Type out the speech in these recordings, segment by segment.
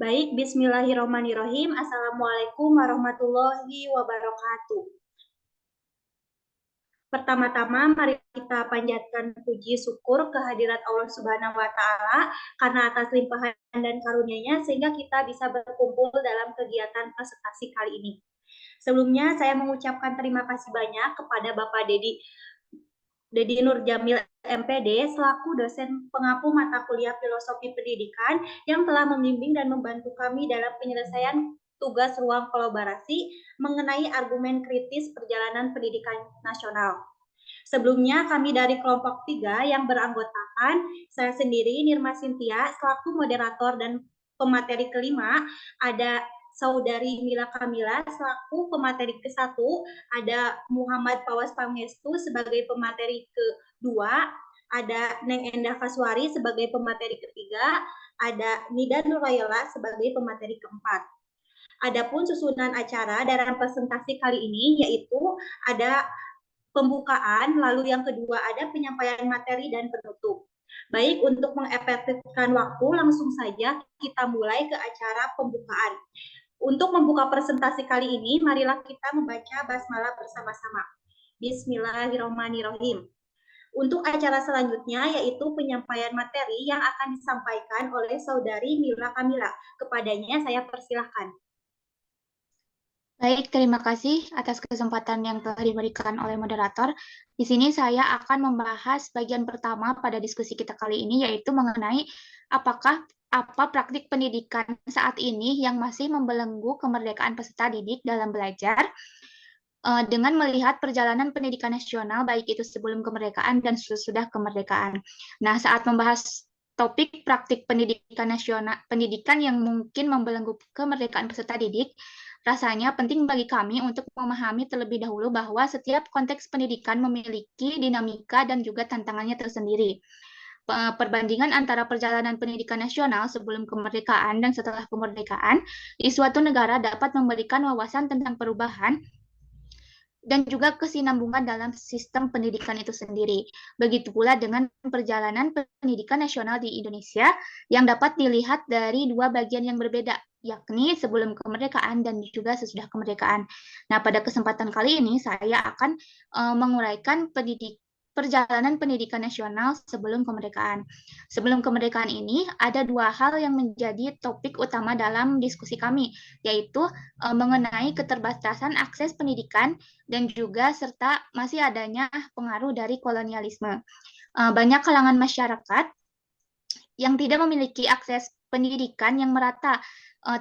Baik, bismillahirrahmanirrahim. Assalamualaikum warahmatullahi wabarakatuh. Pertama-tama, mari kita panjatkan puji syukur kehadirat Allah Subhanahu wa Ta'ala karena atas limpahan dan karunia-Nya sehingga kita bisa berkumpul dalam kegiatan presentasi kali ini. Sebelumnya, saya mengucapkan terima kasih banyak kepada Bapak Dedi Nur Jamil MPD selaku dosen pengampu mata kuliah Filosofi Pendidikan yang telah membimbing dan membantu kami dalam penyelesaian tugas ruang kolaborasi mengenai argumen kritis perjalanan pendidikan nasional. Sebelumnya kami dari kelompok 3 yang beranggotakan saya sendiri Nirma Sintia selaku moderator dan pemateri kelima, ada Saudari Mila Kamila selaku pemateri ke-1, ada Muhammad Pawas Pangestu sebagai pemateri kedua, ada Neng Endah Kaswari sebagai pemateri ketiga, ada Nida Nurayala sebagai pemateri keempat. Adapun susunan acara dalam presentasi kali ini yaitu ada pembukaan, lalu yang kedua ada penyampaian materi dan penutup. Baik, untuk mengefektifkan waktu, langsung saja kita mulai ke acara pembukaan. Untuk membuka presentasi kali ini, marilah kita membaca basmalah bersama-sama. Bismillahirrahmanirrahim. Untuk acara selanjutnya yaitu penyampaian materi yang akan disampaikan oleh Saudari Mila Kamila. Kepadanya saya persilahkan. Baik, terima kasih atas kesempatan yang telah diberikan oleh moderator. Di sini saya akan membahas bagian pertama pada diskusi kita kali ini, yaitu mengenai apa praktik pendidikan saat ini yang masih membelenggu kemerdekaan peserta didik dalam belajar dengan melihat perjalanan pendidikan nasional, baik itu sebelum kemerdekaan dan sesudah kemerdekaan. Nah, saat membahas topik praktik pendidikan nasional, pendidikan yang mungkin membelenggu kemerdekaan peserta didik, rasanya penting bagi kami untuk memahami terlebih dahulu bahwa setiap konteks pendidikan memiliki dinamika dan juga tantangannya tersendiri. Perbandingan antara perjalanan pendidikan nasional sebelum kemerdekaan dan setelah kemerdekaan di suatu negara dapat memberikan wawasan tentang perubahan dan juga kesinambungan dalam sistem pendidikan itu sendiri. Begitu pula dengan perjalanan pendidikan nasional di Indonesia yang dapat dilihat dari dua bagian yang berbeda, yakni sebelum kemerdekaan dan juga sesudah kemerdekaan. Nah, pada kesempatan kali ini saya akan menguraikan perjalanan pendidikan nasional sebelum kemerdekaan. Sebelum kemerdekaan ini, ada dua hal yang menjadi topik utama dalam diskusi kami, yaitu mengenai keterbatasan akses pendidikan dan juga serta masih adanya pengaruh dari kolonialisme. Banyak kalangan masyarakat yang tidak memiliki akses pendidikan yang merata,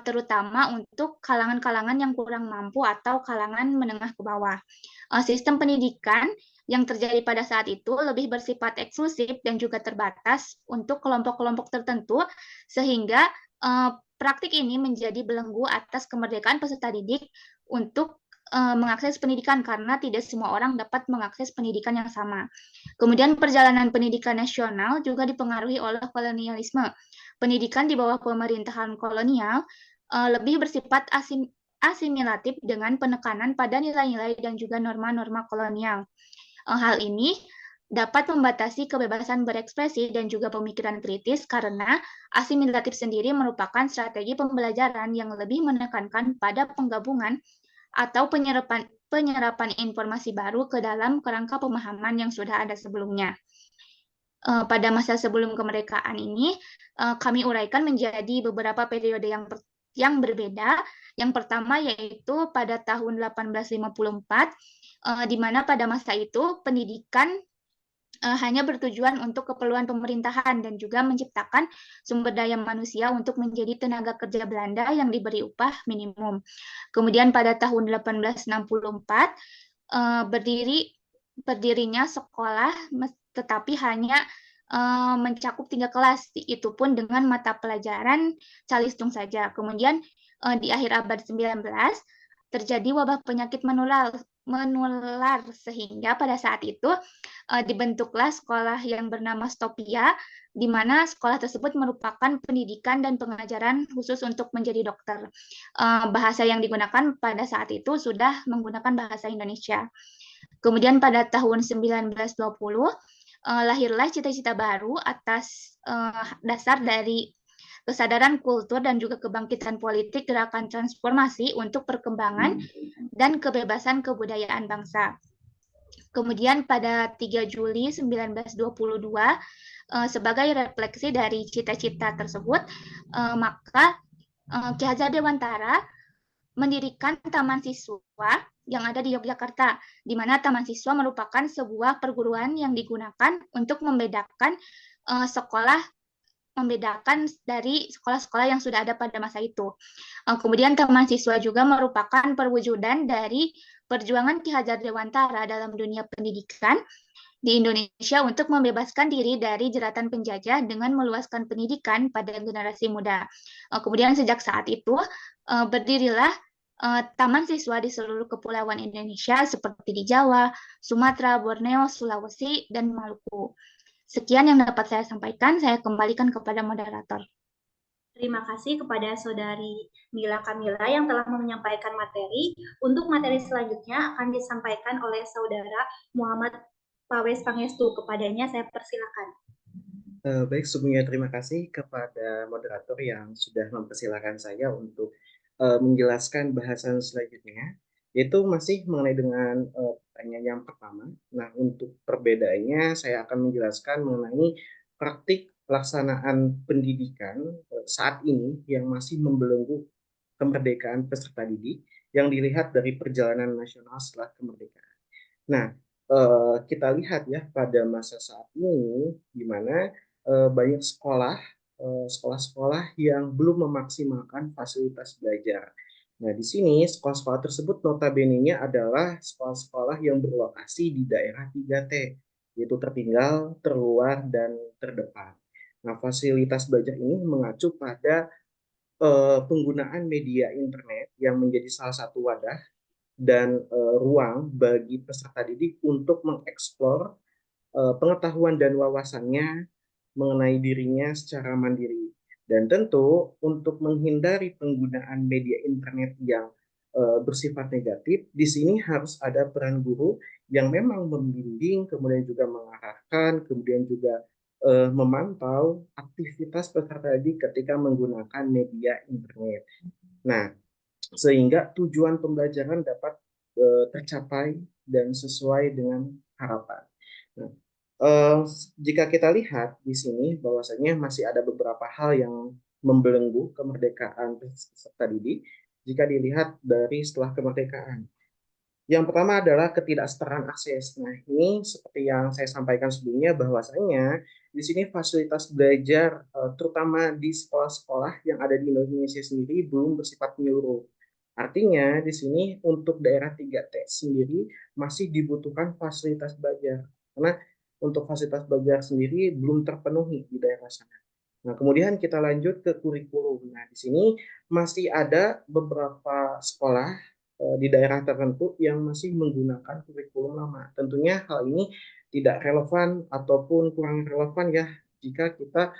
terutama untuk kalangan-kalangan yang kurang mampu atau kalangan menengah ke bawah. Sistem pendidikan yang terjadi pada saat itu lebih bersifat eksklusif dan juga terbatas untuk kelompok-kelompok tertentu, sehingga praktik ini menjadi belenggu atas kemerdekaan peserta didik untuk mengakses pendidikan karena tidak semua orang dapat mengakses pendidikan yang sama. Kemudian perjalanan pendidikan nasional juga dipengaruhi oleh kolonialisme. Pendidikan di bawah pemerintahan kolonial lebih bersifat asimilatif dengan penekanan pada nilai-nilai dan juga norma-norma kolonial. Hal ini dapat membatasi kebebasan berekspresi dan juga pemikiran kritis karena asimilatif sendiri merupakan strategi pembelajaran yang lebih menekankan pada penggabungan atau penyerapan informasi baru ke dalam kerangka pemahaman yang sudah ada sebelumnya. Pada masa sebelum kemerdekaan ini, kami uraikan menjadi beberapa periode yang berbeda. Yang pertama yaitu pada tahun 1854, di mana pada masa itu pendidikan hanya bertujuan untuk keperluan pemerintahan dan juga menciptakan sumber daya manusia untuk menjadi tenaga kerja Belanda yang diberi upah minimum. Kemudian pada tahun 1864 berdirinya sekolah, tetapi hanya mencakup 3 kelas, itu pun dengan mata pelajaran calistung saja. Kemudian di akhir abad 19 terjadi wabah penyakit menular sehingga pada saat itu dibentuklah sekolah yang bernama Stopia, di mana sekolah tersebut merupakan pendidikan dan pengajaran khusus untuk menjadi dokter. Bahasa yang digunakan pada saat itu sudah menggunakan bahasa Indonesia. Kemudian pada tahun 1920 lahirlah cita-cita baru atas dasar dari kesadaran kultur dan juga kebangkitan politik gerakan transformasi untuk perkembangan dan kebebasan kebudayaan bangsa. Kemudian pada 3 Juli 1922, sebagai refleksi dari cita-cita tersebut, maka Ki Hajar Dewantara mendirikan Taman Siswa yang ada di Yogyakarta, di mana Taman Siswa merupakan sebuah perguruan yang digunakan untuk membedakan sekolah membedakan dari sekolah-sekolah yang sudah ada pada masa itu. Kemudian Taman Siswa juga merupakan perwujudan dari perjuangan Ki Hajar Dewantara dalam dunia pendidikan di Indonesia untuk membebaskan diri dari jeratan penjajah dengan meluaskan pendidikan pada generasi muda. Kemudian sejak saat itu berdirilah taman siswa di seluruh kepulauan Indonesia seperti di Jawa, Sumatera, Borneo, Sulawesi, dan Maluku. Sekian yang dapat saya sampaikan, saya kembalikan kepada moderator. Terima kasih kepada Saudari Mila Kamila yang telah menyampaikan materi. Untuk materi selanjutnya akan disampaikan oleh Saudara Muhammad Pawes Pangestu. Kepadanya saya persilakan. Baik, sebelumnya terima kasih kepada moderator yang sudah mempersilahkan saya untuk menjelaskan bahasan selanjutnya, yaitu masih mengenai dengan pertanyaan yang pertama. Nah, untuk perbedaannya saya akan menjelaskan mengenai praktik pelaksanaan pendidikan saat ini yang masih membelenggu kemerdekaan peserta didik yang dilihat dari perjalanan nasional setelah kemerdekaan. Nah, kita lihat ya pada masa saat ini di mana banyak sekolah-sekolah yang belum memaksimalkan fasilitas belajar. Nah, di sini sekolah-sekolah tersebut notabene-nya adalah sekolah-sekolah yang berlokasi di daerah 3T, yaitu tertinggal, terluar, dan terdepan. Nah, fasilitas belajar ini mengacu pada penggunaan media internet yang menjadi salah satu wadah dan ruang bagi peserta didik untuk mengeksplor pengetahuan dan wawasannya mengenai dirinya secara mandiri. Dan tentu untuk menghindari penggunaan media internet yang bersifat negatif, di sini harus ada peran guru yang memang membimbing, kemudian juga mengarahkan, kemudian juga memantau aktivitas peserta didik ketika menggunakan media internet. Nah, sehingga tujuan pembelajaran dapat tercapai dan sesuai dengan harapan. Nah, jika kita lihat di sini bahwasanya masih ada beberapa hal yang membelenggu kemerdekaan peserta didik jika dilihat dari setelah kemerdekaan. Yang pertama adalah ketidaksetaraan akses. Nah, ini seperti yang saya sampaikan sebelumnya bahwasanya di sini fasilitas belajar terutama di sekolah-sekolah yang ada di Indonesia sendiri belum bersifat menyeluruh. Artinya di sini untuk daerah 3T sendiri masih dibutuhkan fasilitas belajar. Karena untuk fasilitas belajar sendiri belum terpenuhi di daerah sana. Nah, kemudian kita lanjut ke kurikulum. Nah, di sini masih ada beberapa sekolah di daerah tertentu yang masih menggunakan kurikulum lama. Tentunya hal ini tidak relevan ataupun kurang relevan ya jika kita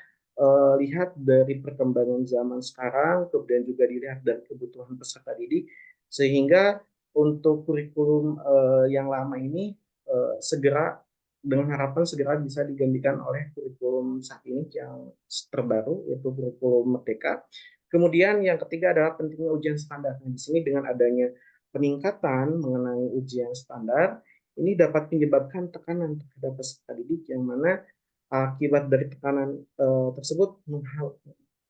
lihat dari perkembangan zaman sekarang, kemudian juga dilihat dari kebutuhan peserta didik, sehingga untuk kurikulum yang lama ini segera dengan harapan segera bisa digantikan oleh kurikulum saat ini yang terbaru yaitu kurikulum Merdeka. Kemudian yang ketiga adalah pentingnya ujian standar. Nah, di sini dengan adanya peningkatan mengenai ujian standar, ini dapat menyebabkan tekanan terhadap peserta didik yang mana akibat dari tekanan tersebut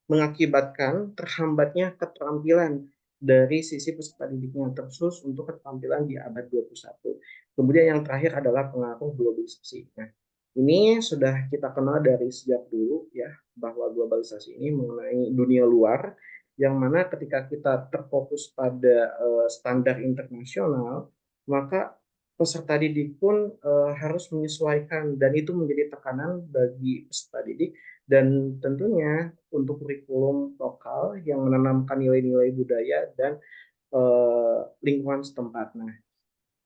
mengakibatkan terhambatnya keterampilan dari sisi peserta didiknya terkhusus untuk keterampilan di abad 21. Kemudian yang terakhir adalah pengaruh globalisasi. Nah, ini sudah kita kenal dari sejak dulu ya bahwa globalisasi ini mengenai dunia luar yang mana ketika kita terfokus pada standar internasional, maka peserta didik pun harus menyesuaikan dan itu menjadi tekanan bagi peserta didik dan tentunya untuk kurikulum lokal yang menanamkan nilai-nilai budaya dan lingkungan setempat. Nah,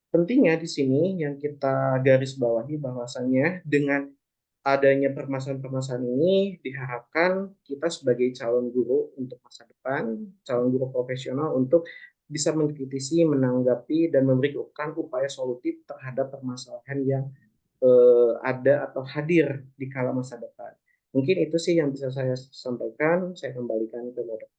pentingnya di sini yang kita garis bawahi bahwasannya dengan adanya permasalahan-permasalahan ini diharapkan kita sebagai calon guru untuk masa depan, calon guru profesional untuk bisa mengkritisi, menanggapi, dan memberikan upaya solutif terhadap permasalahan yang ada atau hadir di kala masa depan. Mungkin itu sih yang bisa saya sampaikan. Saya kembalikan ke moderator.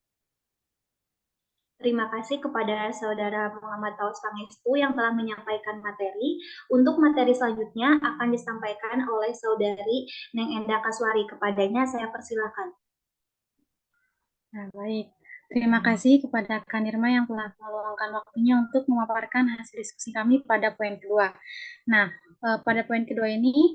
Terima kasih kepada Saudara Muhammad Taus Pangestu yang telah menyampaikan materi. Untuk materi selanjutnya akan disampaikan oleh Saudari Neng Enda Kaswari. Kepadanya saya persilakan. Nah, baik. Terima kasih kepada Kak Nirma yang telah meluangkan waktunya untuk memaparkan hasil diskusi kami pada poin kedua. Nah, pada poin kedua ini,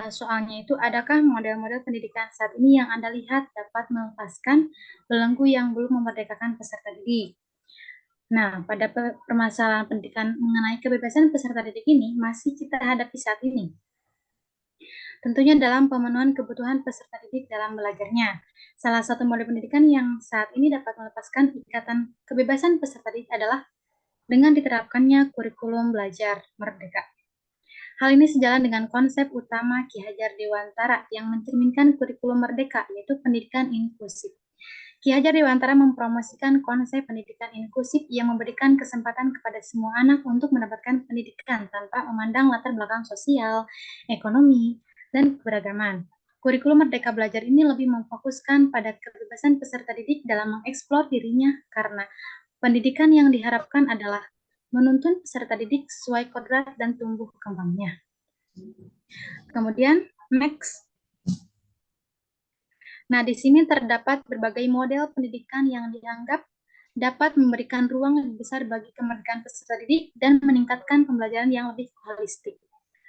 soalnya itu, adakah model-model pendidikan saat ini yang Anda lihat dapat melepaskan belenggu yang belum memerdekakan peserta didik? Nah, pada permasalahan pendidikan mengenai kebebasan peserta didik ini masih kita hadapi saat ini. Tentunya dalam pemenuhan kebutuhan peserta didik dalam belajarnya. Salah satu model pendidikan yang saat ini dapat melepaskan ikatan kebebasan peserta didik adalah dengan diterapkannya kurikulum belajar merdeka. Hal ini sejalan dengan konsep utama Ki Hajar Dewantara yang mencerminkan kurikulum merdeka, yaitu pendidikan inklusif. Ki Hajar Dewantara mempromosikan konsep pendidikan inklusif yang memberikan kesempatan kepada semua anak untuk mendapatkan pendidikan tanpa memandang latar belakang sosial, ekonomi, dan keberagaman. Kurikulum Merdeka Belajar ini lebih memfokuskan pada kebebasan peserta didik dalam mengeksplor dirinya karena pendidikan yang diharapkan adalah menuntun peserta didik sesuai kodrat dan tumbuh kembangnya. Kemudian, next. Nah, di sini terdapat berbagai model pendidikan yang dianggap dapat memberikan ruang lebih besar bagi kemerdekaan peserta didik dan meningkatkan pembelajaran yang lebih holistik.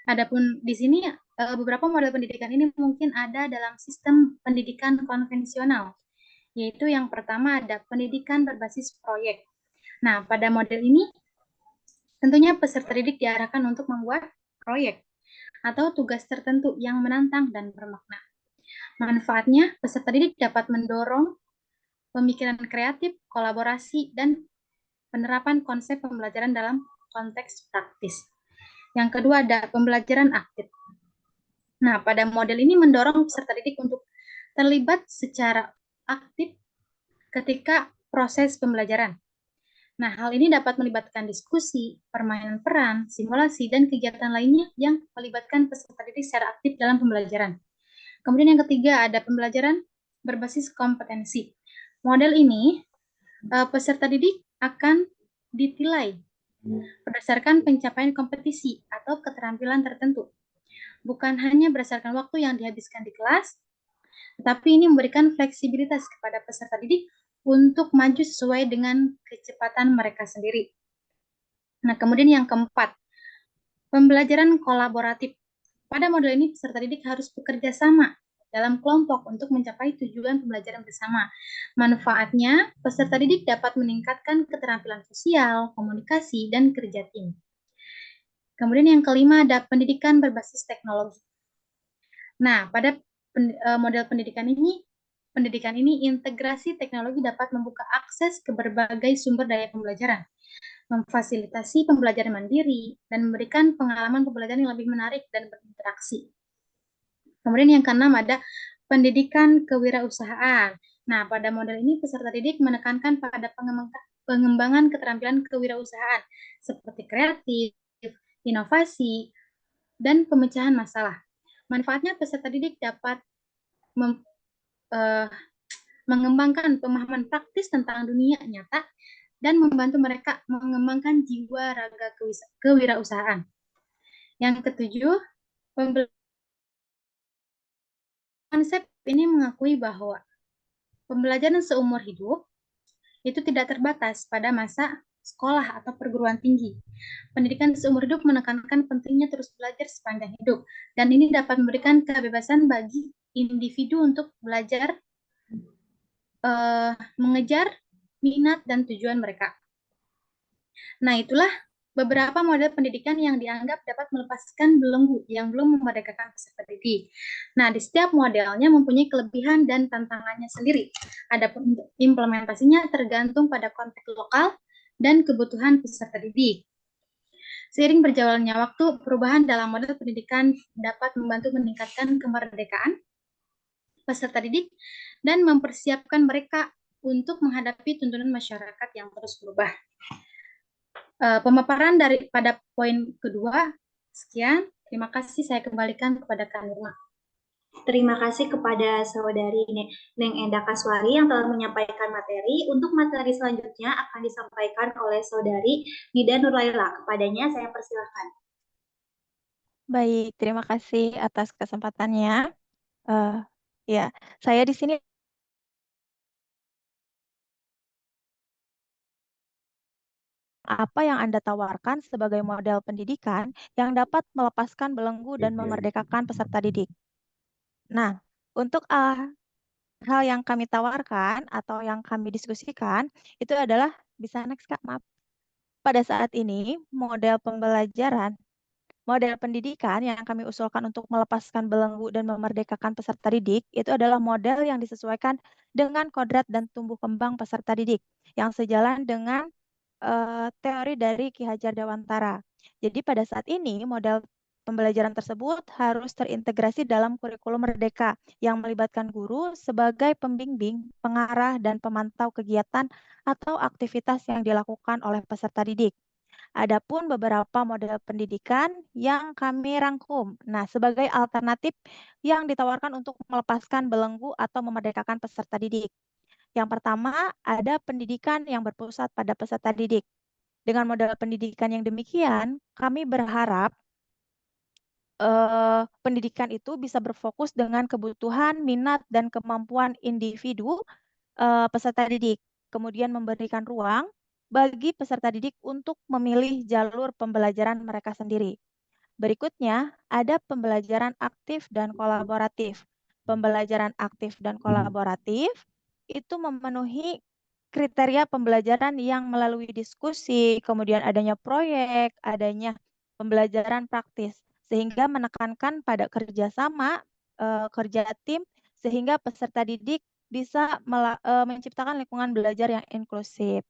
Adapun di sini beberapa model pendidikan ini mungkin ada dalam sistem pendidikan konvensional, yaitu yang pertama ada pendidikan berbasis proyek. Nah, pada model ini tentunya peserta didik diarahkan untuk membuat proyek atau tugas tertentu yang menantang dan bermakna. Manfaatnya, peserta didik dapat mendorong pemikiran kreatif, kolaborasi, dan penerapan konsep pembelajaran dalam konteks praktis. Yang kedua ada pembelajaran aktif. Nah, pada model ini mendorong peserta didik untuk terlibat secara aktif ketika proses pembelajaran. Nah, hal ini dapat melibatkan diskusi, permainan peran, simulasi, dan kegiatan lainnya yang melibatkan peserta didik secara aktif dalam pembelajaran. Kemudian yang ketiga ada pembelajaran berbasis kompetensi. Model ini peserta didik akan ditilai berdasarkan pencapaian kompetisi atau keterampilan tertentu. Bukan hanya berdasarkan waktu yang dihabiskan di kelas, tetapi ini memberikan fleksibilitas kepada peserta didik untuk maju sesuai dengan kecepatan mereka sendiri. Nah, kemudian yang keempat, pembelajaran kolaboratif. Pada model ini, peserta didik harus bekerja sama dalam kelompok untuk mencapai tujuan pembelajaran bersama. Manfaatnya, peserta didik dapat meningkatkan keterampilan sosial, komunikasi, dan kerja tim. Kemudian yang kelima ada pendidikan berbasis teknologi. Nah, pada model pendidikan ini integrasi teknologi dapat membuka akses ke berbagai sumber daya pembelajaran, memfasilitasi pembelajaran mandiri, dan memberikan pengalaman pembelajaran yang lebih menarik dan berinteraksi. Kemudian yang keenam ada pendidikan kewirausahaan. Nah, pada model ini peserta didik menekankan pada pengembangan keterampilan kewirausahaan seperti kreatif, inovasi, dan pemecahan masalah. Manfaatnya peserta didik dapat mengembangkan pemahaman praktis tentang dunia nyata dan membantu mereka mengembangkan jiwa raga kewirausahaan. Yang ketujuh, konsep ini mengakui bahwa pembelajaran seumur hidup itu tidak terbatas pada masa sekolah atau perguruan tinggi. Pendidikan seumur hidup menekankan pentingnya terus belajar sepanjang hidup, dan ini dapat memberikan kebebasan bagi individu untuk belajar, mengejar minat dan tujuan mereka. Nah, itulah beberapa model pendidikan yang dianggap dapat melepaskan belenggu yang belum memerdekakan peserta didik. Nah, di setiap modelnya mempunyai kelebihan dan tantangannya sendiri. Adapun implementasinya tergantung pada konteks lokal dan kebutuhan peserta didik. Seiring berjalannya waktu, perubahan dalam model pendidikan dapat membantu meningkatkan kemerdekaan peserta didik dan mempersiapkan mereka untuk menghadapi tuntunan masyarakat yang terus berubah. Pemaparan pada poin kedua, sekian. Terima kasih, saya kembalikan kepada Kak Nirma. Terima kasih kepada Saudari Neng Enda Kaswari yang telah menyampaikan materi. Untuk materi selanjutnya akan disampaikan oleh Saudari Nida Nurlaila. Kepadanya saya persilahkan. Baik, terima kasih atas kesempatannya. Ya, saya di sini apa yang Anda tawarkan sebagai model pendidikan yang dapat melepaskan belenggu dan memerdekakan peserta didik. Nah, untuk hal yang kami tawarkan atau yang kami diskusikan itu adalah, bisa next Kak, maaf. Pada saat ini, model pendidikan yang kami usulkan untuk melepaskan belenggu dan memerdekakan peserta didik itu adalah model yang disesuaikan dengan kodrat dan tumbuh kembang peserta didik yang sejalan dengan teori dari Ki Hajar Dewantara. Jadi pada saat ini model pembelajaran tersebut harus terintegrasi dalam kurikulum merdeka yang melibatkan guru sebagai pembimbing, pengarah, dan pemantau kegiatan atau aktivitas yang dilakukan oleh peserta didik. Adapun beberapa model pendidikan yang kami rangkum. Nah, sebagai alternatif yang ditawarkan untuk melepaskan belenggu atau memerdekakan peserta didik. Yang pertama, ada pendidikan yang berpusat pada peserta didik. Dengan model pendidikan yang demikian, kami berharap pendidikan itu bisa berfokus dengan kebutuhan, minat, dan kemampuan individu peserta didik. Kemudian memberikan ruang bagi peserta didik untuk memilih jalur pembelajaran mereka sendiri. Berikutnya, ada pembelajaran aktif dan kolaboratif. Pembelajaran aktif dan kolaboratif itu memenuhi kriteria pembelajaran yang melalui diskusi, kemudian adanya proyek, adanya pembelajaran praktis, sehingga menekankan pada kerjasama, kerja tim, sehingga peserta didik bisa menciptakan lingkungan belajar yang inklusif.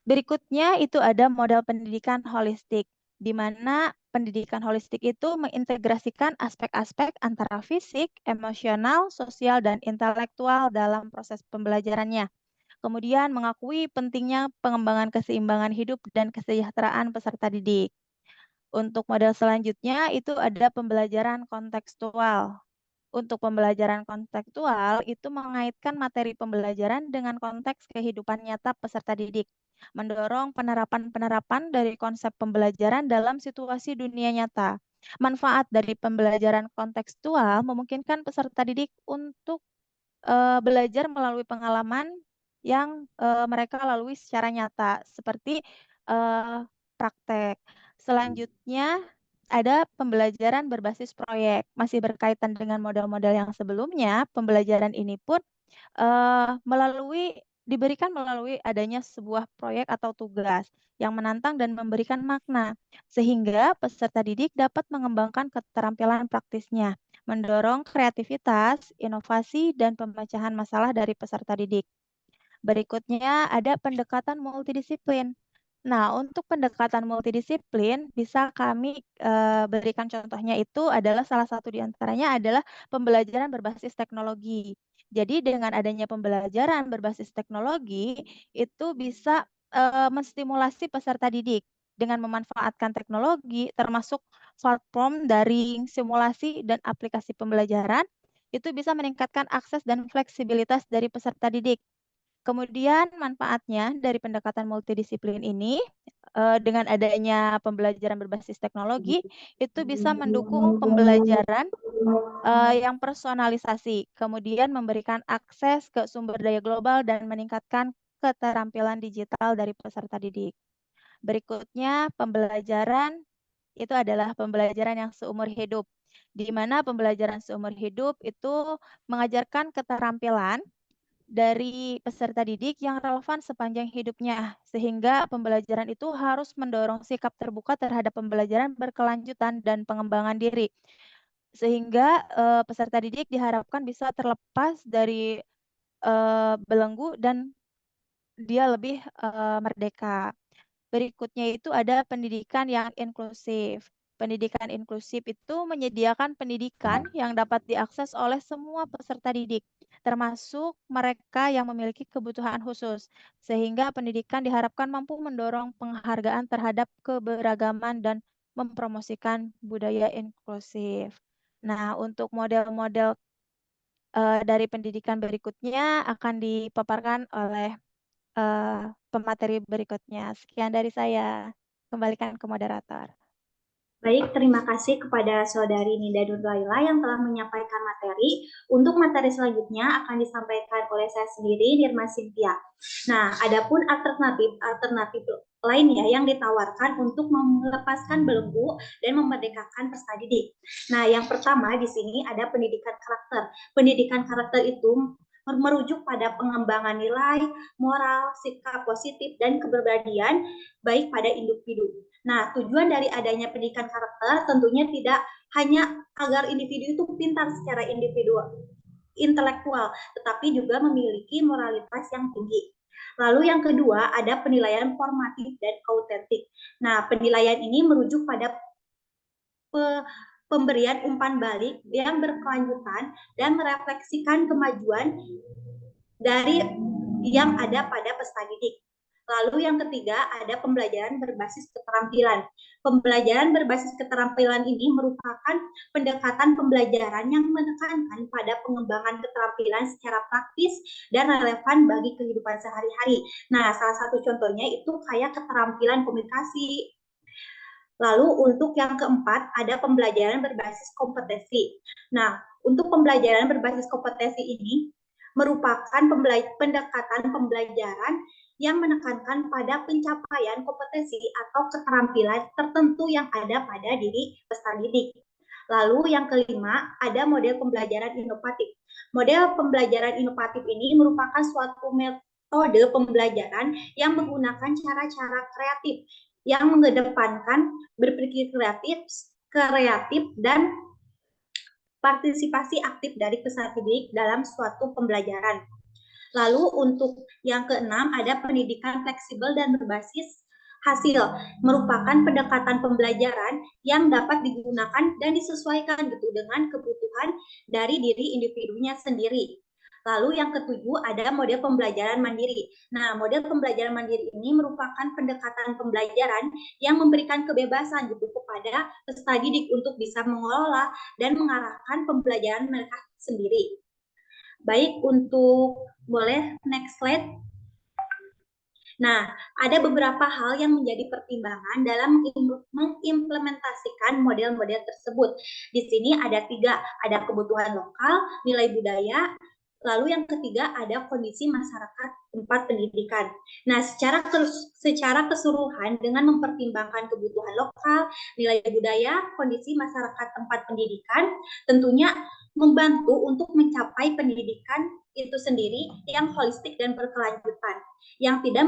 Berikutnya itu ada model pendidikan holistik, di mana pendidikan holistik itu mengintegrasikan aspek-aspek antara fisik, emosional, sosial, dan intelektual dalam proses pembelajarannya. Kemudian mengakui pentingnya pengembangan keseimbangan hidup dan kesejahteraan peserta didik. Untuk model selanjutnya itu ada pembelajaran kontekstual. Untuk pembelajaran kontekstual itu mengaitkan materi pembelajaran dengan konteks kehidupan nyata peserta didik, mendorong penerapan-penerapan dari konsep pembelajaran dalam situasi dunia nyata. Manfaat dari pembelajaran kontekstual memungkinkan peserta didik untuk belajar melalui pengalaman yang mereka lalui secara nyata, seperti praktek. Selanjutnya ada pembelajaran berbasis proyek. Masih berkaitan dengan model-model yang sebelumnya, pembelajaran ini pun diberikan melalui adanya sebuah proyek atau tugas yang menantang dan memberikan makna, sehingga peserta didik dapat mengembangkan keterampilan praktisnya, mendorong kreativitas, inovasi, dan pemecahan masalah dari peserta didik. Berikutnya ada pendekatan multidisiplin. Nah, untuk pendekatan multidisiplin bisa kami berikan contohnya itu adalah salah satu di antaranya adalah pembelajaran berbasis teknologi. Jadi dengan adanya pembelajaran berbasis teknologi itu bisa menstimulasi peserta didik dengan memanfaatkan teknologi termasuk platform daring, simulasi, dan aplikasi pembelajaran itu bisa meningkatkan akses dan fleksibilitas dari peserta didik. Kemudian manfaatnya dari pendekatan multidisiplin ini dengan adanya pembelajaran berbasis teknologi itu bisa mendukung pembelajaran yang personalisasi, kemudian memberikan akses ke sumber daya global dan meningkatkan keterampilan digital dari peserta didik. Berikutnya pembelajaran itu adalah pembelajaran yang seumur hidup, di mana pembelajaran seumur hidup itu mengajarkan keterampilan dari peserta didik yang relevan sepanjang hidupnya, sehingga pembelajaran itu harus mendorong sikap terbuka terhadap pembelajaran berkelanjutan dan pengembangan diri, sehingga peserta didik diharapkan bisa terlepas dari belenggu dan dia lebih merdeka. Berikutnya itu ada pendidikan yang inklusif. Pendidikan inklusif itu menyediakan pendidikan yang dapat diakses oleh semua peserta didik, termasuk mereka yang memiliki kebutuhan khusus, sehingga pendidikan diharapkan mampu mendorong penghargaan terhadap keberagaman dan mempromosikan budaya inklusif. Nah, untuk model-model dari pendidikan berikutnya akan dipaparkan oleh pemateri berikutnya. Sekian dari saya. Kembalikan ke moderator. Baik, terima kasih kepada Saudari Ninda Nurlaila yang telah menyampaikan materi. Untuk materi selanjutnya akan disampaikan oleh saya sendiri, Nirma Cynthia. Nah, adapun alternatif lainnya yang ditawarkan untuk melepaskan belenggu dan memerdekakan peserta didik. Nah, yang pertama di sini ada pendidikan karakter. Pendidikan karakter itu merujuk pada pengembangan nilai, moral, sikap positif, dan kepribadian baik pada individu. Nah, tujuan dari adanya pendidikan karakter tentunya tidak hanya agar individu itu pintar secara individual, intelektual, tetapi juga memiliki moralitas yang tinggi. Lalu yang kedua ada penilaian formatif dan autentik. Nah, penilaian ini merujuk pada pemberian umpan balik yang berkelanjutan dan merefleksikan kemajuan dari yang ada pada peserta didik. Lalu yang ketiga ada pembelajaran berbasis keterampilan. Pembelajaran berbasis keterampilan ini merupakan pendekatan pembelajaran yang menekankan pada pengembangan keterampilan secara praktis dan relevan bagi kehidupan sehari-hari. Nah, salah satu contohnya itu kayak keterampilan komunikasi. Lalu untuk yang keempat ada pembelajaran berbasis kompetensi. Nah, untuk pembelajaran berbasis kompetensi ini merupakan pendekatan pembelajaran yang menekankan pada pencapaian kompetensi atau keterampilan tertentu yang ada pada diri peserta didik. Lalu yang kelima, ada model pembelajaran inovatif. Model pembelajaran inovatif ini merupakan suatu metode pembelajaran yang menggunakan cara-cara kreatif yang mengedepankan berpikir kreatif dan partisipasi aktif dari peserta didik dalam suatu pembelajaran. Lalu untuk yang keenam ada pendidikan fleksibel dan berbasis hasil, merupakan pendekatan pembelajaran yang dapat digunakan dan disesuaikan gitu dengan kebutuhan dari diri individunya sendiri. Lalu yang ketujuh ada model pembelajaran mandiri. Nah, model pembelajaran mandiri ini merupakan pendekatan pembelajaran yang memberikan kebebasan gitu kepada peserta didik untuk bisa mengelola dan mengarahkan pembelajaran mereka sendiri. Baik, untuk boleh next slide. Nah, ada beberapa hal yang menjadi pertimbangan dalam mengimplementasikan model-model tersebut. Di sini ada 3, ada kebutuhan lokal, nilai budaya, lalu yang ketiga ada kondisi masyarakat tempat pendidikan. Nah, secara keseluruhan dengan mempertimbangkan kebutuhan lokal, nilai budaya, kondisi masyarakat tempat pendidikan, tentunya membantu untuk mencapai pendidikan itu sendiri yang holistik dan berkelanjutan, yang tidak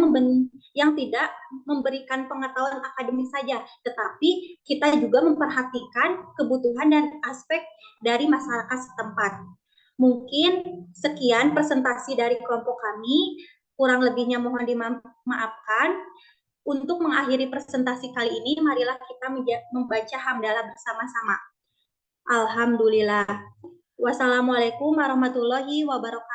memberikan pengetahuan akademis saja, tetapi kita juga memperhatikan kebutuhan dan aspek dari masyarakat setempat. Mungkin sekian presentasi dari kelompok kami, kurang lebihnya mohon dimaafkan. Untuk mengakhiri presentasi kali ini, marilah kita membaca hamdalah bersama-sama. Alhamdulillah. Wassalamualaikum warahmatullahi wabarakatuh.